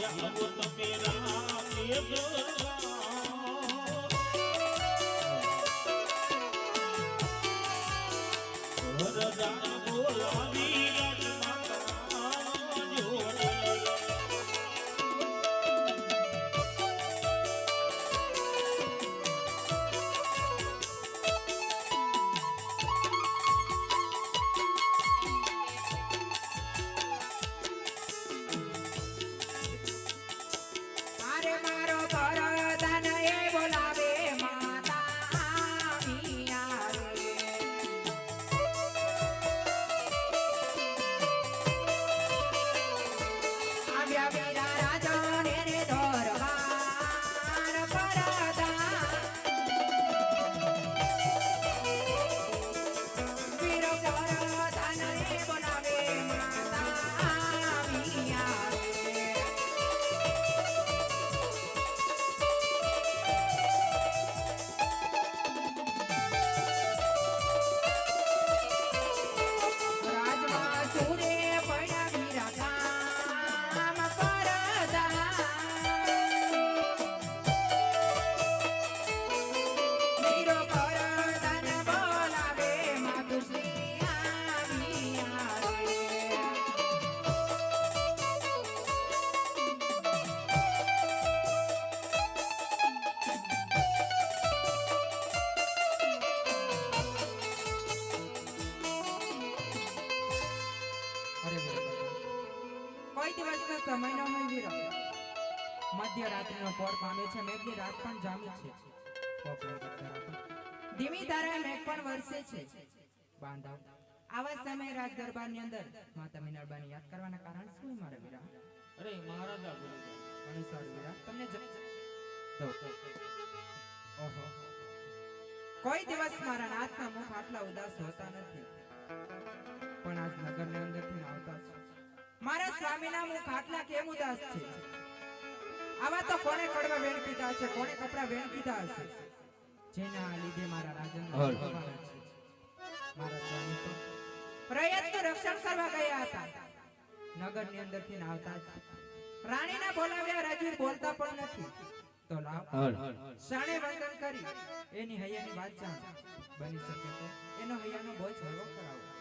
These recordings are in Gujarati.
આવો તમે રાતે વરદાન બોલાવી રાજમાતા જોડે સમયનો હોય વીરો મધ્ય રાત્રિનો પોર પામે છે મેઘની રાત પણ જામી છે ધીમી ધારે મેઘ પણ વરસે છે બાંધવ આવા સમય રાજ દરબારની અંદર માતા મીનાબાની યાદ કરવાના કારણ શું મારા વીરા અરે મહારાજા બોલો ઘણી સારું વીરા તમને ઓહો કોઈ દિવસ મારા નાથના મુખ આટલા ઉદાસ હોતા નથી પણ આજ નગરની અંદરથી આવતા છે મારા સ્વામીના મુખ આટલા કેમ ઉદાસ છે આવા તો કોને કડવા વેણ પીધા છે કોને કપડા વેણ પીધા હશે જેના લીધે મારા રાજનના મારા સ્વામી તો પ્રયત્ન રક્ષણ કરવા ગયા હતા નગરની અંદરથી આવતા જ રાણીના બોલાવ્યા રાજવીર બોલતા પણ નથી તો લાવ શાણે વંદન કરી એની હૈયાની વાત જાણ બની શકે તો એનો હૈયાનો બોજ હળવો કરાવો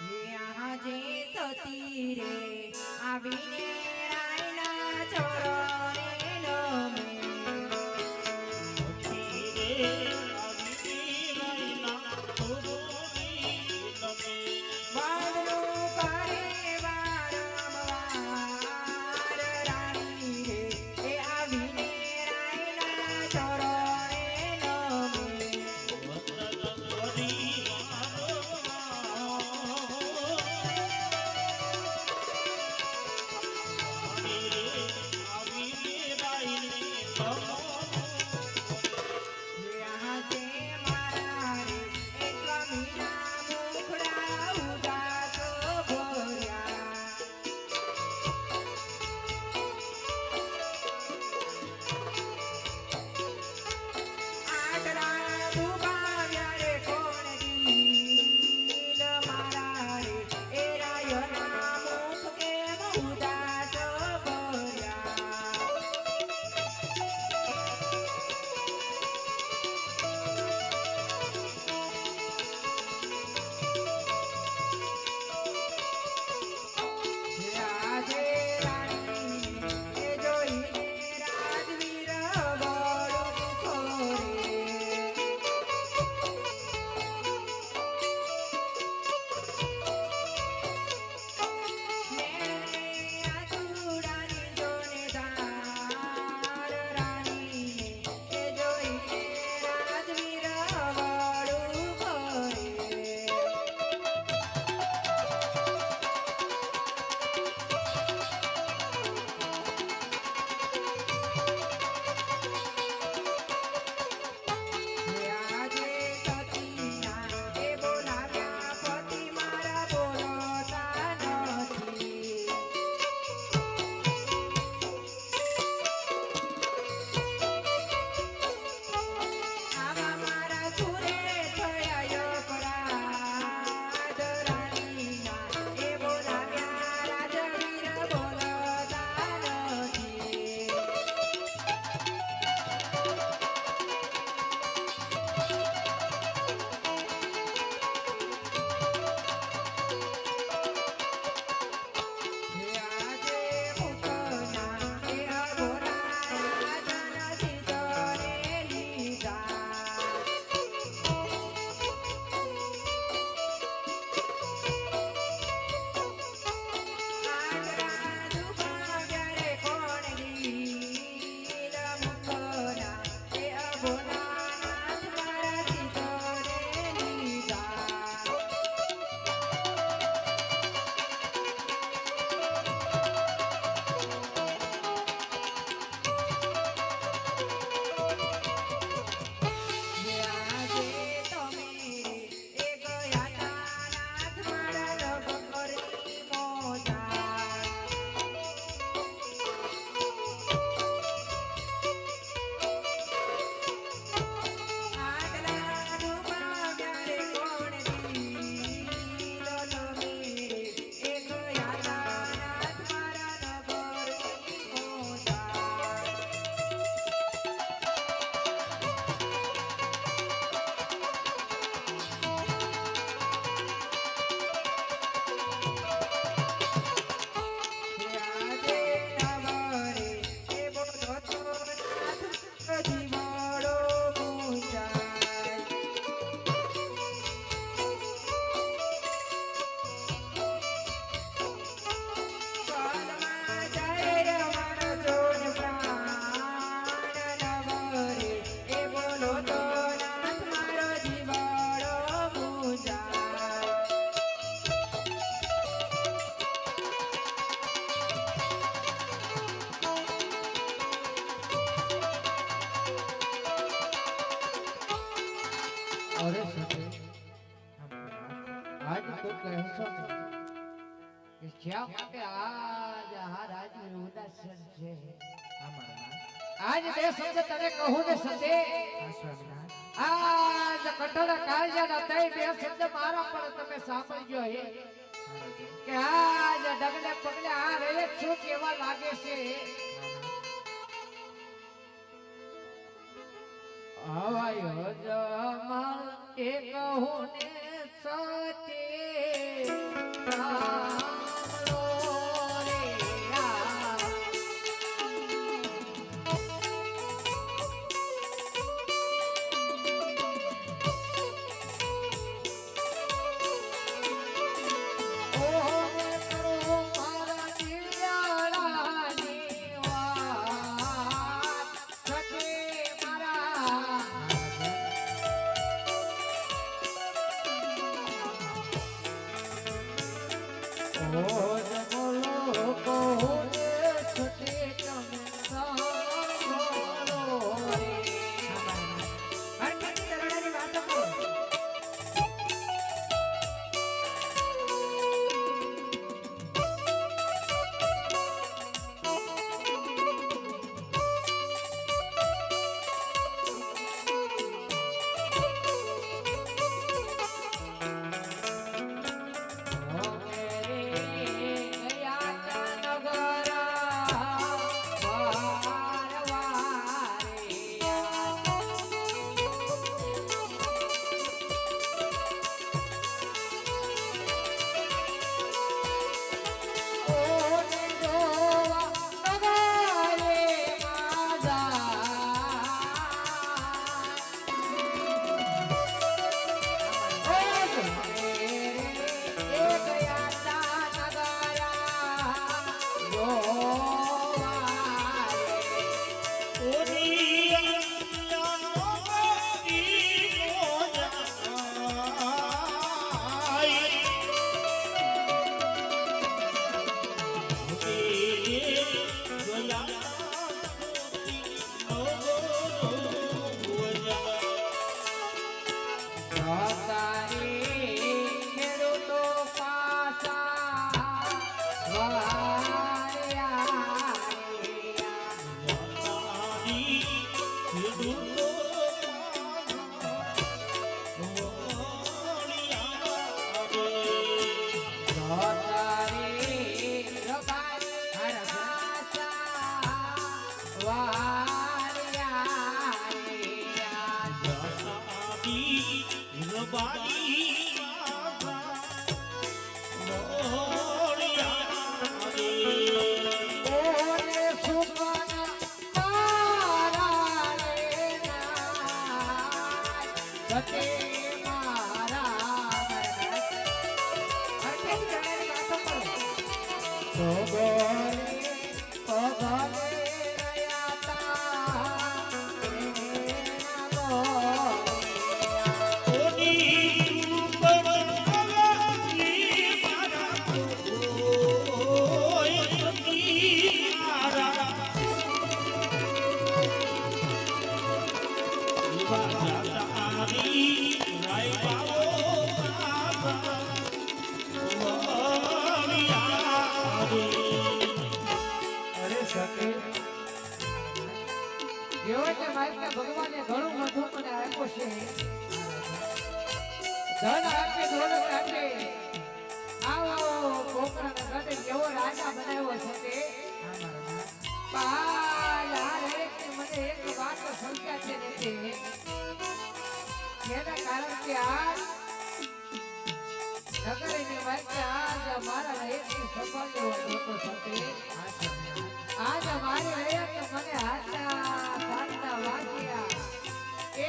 यहाँ जे सती रे आवीने रायना चोरोने नमे સતી રે આવીને રાયના ચોરોને નમે વાદળો કરે વારંવાર રાણી રે એ આવીને રાયના ચોરોને નમે વતન પરિવાર અરે સતી હા મારા નાથ. આજ તો કહેશો કે શા માટે આજ આ રાજવી ઉદાસન છે. હા મારા નાથ. આજ બે શબ્દ તને કહું ને સતી, હા સ્વામિનાથ. આજ કઠોળ કાળજાના તઈ બે શબ્દ મારા પણ તમે સાંભળજો હે હા રાજા. કે આજ ડગલે પગલે આ રે શું કેવા લાગે છે. હા નાથ. આયો જમાલ એ કહું ને સતી સાંભળો રે આ. ઓહો કરો મારા દિલયાળાની વાત સતી મારા. ઓજ બોલો કહું ને સતી તમે સાંભળો રે. હરકતી તરણાની વાતો કરો. ઓની અંજાનો દીનો જાય હરકતી તરણાની વાતો કરો. ભગવાને ઘણું બધું મને આપ્યું છે. ધન આપે દોલત આપે આવો કોકરાના ગઢે કેવો રાજા બનાવ્યો છે તે. હા મારા નાથ. મને એક વાત સમજાતી નથી. જેના કારણ કે આ નગરીની વચ્ચે આજ મારા રયતની સંભાળ લેવો જોતો સાથે. હા સ્વામિનાથ. આજ મારી રયત મને હાથના સાતના વાગ્યા એ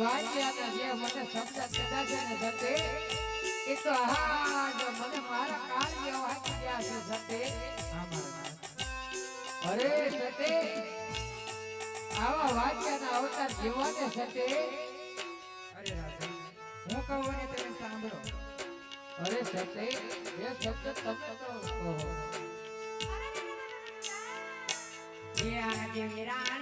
વાગ્યાના જે મને શબ્દ કીધા છે ને સાથે એ તો આજ મને મારા કાળીએ વાગી ગયા છે સાથે. હા મારા નાથ. અરે સતે આવા વાક્યના અવતાર જીવવાને સતે. અરે રાજા, હું કહું ને તમે સાંભળો. અરે સતે એ શબ્દ તમે તો કહો. એ આ દેવીરા